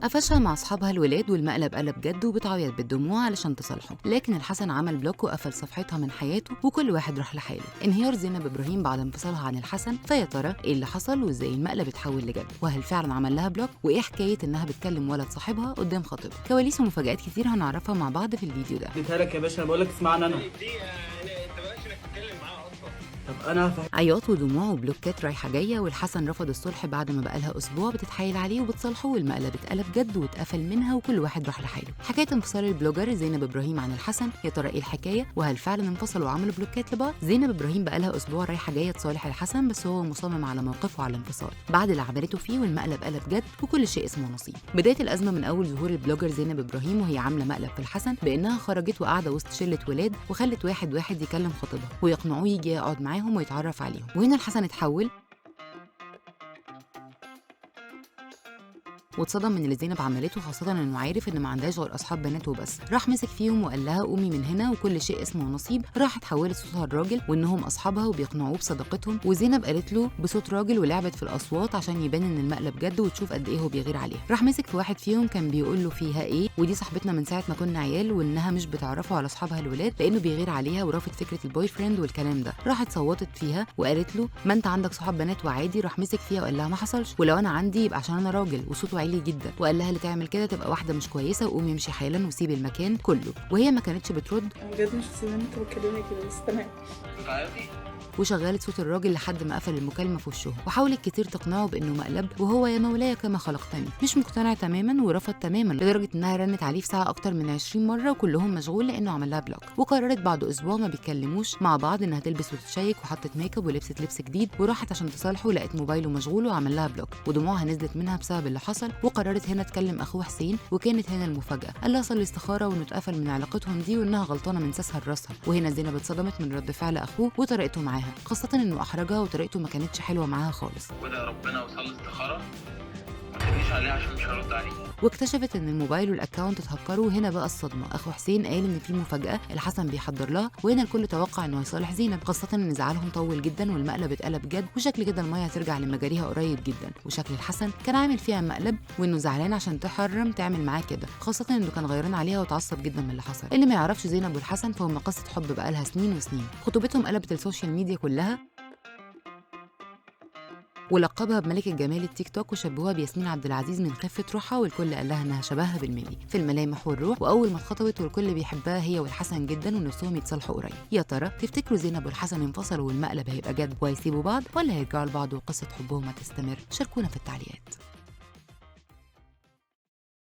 قفشها مع اصحابها الولاد والمقلب قلب جد وبتعيط بالدموع علشان تصالحه، لكن الحسن عمل بلوك وقفل صفحتها من حياته وكل واحد راح لحاله. انهيار زينب ابراهيم بعد انفصالها عن الحسن، فيا ترى ايه اللي حصل وازاي المقلب اتحول لجد، وهل فعلا عمل لها بلوك، وايه حكايه انها بتكلم ولد صاحبها قدام خطيبها؟ كواليس ومفاجآت كتير هنعرفها مع بعض في الفيديو ده. اديتها لك يا باشا، انا بقول لك اسمعني انا. طب انا هفهم. عياط ودموع وبلوكات رايحه جايه، والحسن رفض الصلح بعد ما بقالها اسبوع بتتحايل عليه وبتصالحه، والمقلب اتقلب جد واتقفل منها وكل واحد راح لحاله. حكايه انفصال البلوجر زينب ابراهيم عن الحسن، يا ترى ايه الحكايه، وهل فعلا انفصلوا وعملوا بلوكات لبعض؟ زينب ابراهيم بقالها اسبوع رايحه جايه تصالح الحسن، بس هو مصمم على موقفه على الانفصال بعد اللي عملته فيه، والمقلب قلب جد وكل شيء اسمه نصيب. بدايه الازمه من اول ظهور البلوجر زينب ابراهيم وهي عامله مقلب في الحسن بانها خرجت وقاعده وسط شله ولاد وخلت واحد واحد يكلم خطيبها ويقنعوه يجي يقعد معاهم ويتعرف عليهم، وهنا الحسن اتحول واتصدم من اللي زينب عملته، خاصة انه عارف ان ما عندهاش غير اصحاب بنات وبس. راح مسك فيهم وقال لها قومي من هنا وكل شيء اسمه نصيب. راحت حولت صوتها الراجل وانهم اصحابها وبيقنعوه بصداقتهم، وزينب قالت له بصوت راجل ولعبت في الاصوات عشان يبان ان المقلب جد وتشوف قد ايه هو بيغير عليها. راح مسك في واحد فيهم كان بيقول له فيها ايه، ودي صاحبتنا من ساعة ما كنا عيال، وانها مش بتعرفه على اصحابها الولاد لانه بيغير عليها ورافض فكرة البوي فريند والكلام ده. راحت صوتت فيها وقالت له ما انت عندك صحاب بنات وعادي. راح مسك فيها وقال لها ما حصلش، ولو انا عندي يبقى عشان انا راجل، وصوته عالي جدا، وقال لها اللي تعمل كده تبقى واحده مش كويسه وقومي امشي حالا وسيبي المكان كله. وهي ما كانتش بترد، بجد مش زي ما انتوا بتكلمني كده، بس تمام. وشغلت صوت الراجل لحد ما قفل المكالمه في وشه، وحاولت كتير تقنعه بانه مقلب وهو يا مولاي كما خلقتني. مش مقتنع تماما ورفض تماما، لدرجه انها رنت عليه في ساعه اكتر من 20 مره وكلهم مشغول لانه عمل لها بلوك. وقررت بعد اسبوع ما بيتكلموش مع بعض انها تلبس وتتشيك، وحطت ميك اب ولبست لبس جديد وراحت عشان تصالحه، لقت موبايله مشغول وعمل لها بلوك، ودموعها نزلت منها بسبب اللي حصل. وقررت هنا تكلم اخوه حسين، وكانت هنا المفاجاه، قال لها صلي استخاره وانه اتقفل من علاقتهم دي وانها غلطانه من ساسها لراسها. وهنا زينب اتصدمت من رد فعل اخوه وطريقته معاها، خاصه انه احرجها وطريقته ما كانتش حلوه معاها خالص. وده ربنا وصلي استخاره ما تجيش عليه عشان مش هرد عليه. واكتشفت ان الموبايل والاكونت اتهكروا. هنا بقى الصدمه، اخو حسين قال ان في مفاجاه الحسن بيحضر لها، وهنا الكل توقع انه هيصالح زينب، خاصه ان زعلهم طول جدا والمقلب اتقلب جد، وشكل كده الميه هترجع لمجاريها قريب جدا. وشكل الحسن كان عامل فيها مقلب وانه زعلان عشان تحرم تعمل معاه كده، خاصه انه كان غيران عليها وتعصب جدا من اللي حصل. اللي ما يعرفش زينب والحسن فهم قصه حب بقالها سنين وسنين، خطوبتهم قلبت السوشيال ميديا كلها ولقبها بملكة جمال التيك توك، وشبهوها بياسمين عبد العزيز من خفة روحها، والكل قال لها انها شبهها بالملي في الملامح والروح. واول ما اتخطبت والكل بيحبها هي والحسن جدا ونفسهم يتصالحوا قريب. يا ترى تفتكروا زينب والحسن انفصلوا والمقلب هيبقى جد وهيسيبوا بعض، ولا هيرجعوا لبعض وقصة حبهم هتستمر؟ شاركونا في التعليقات.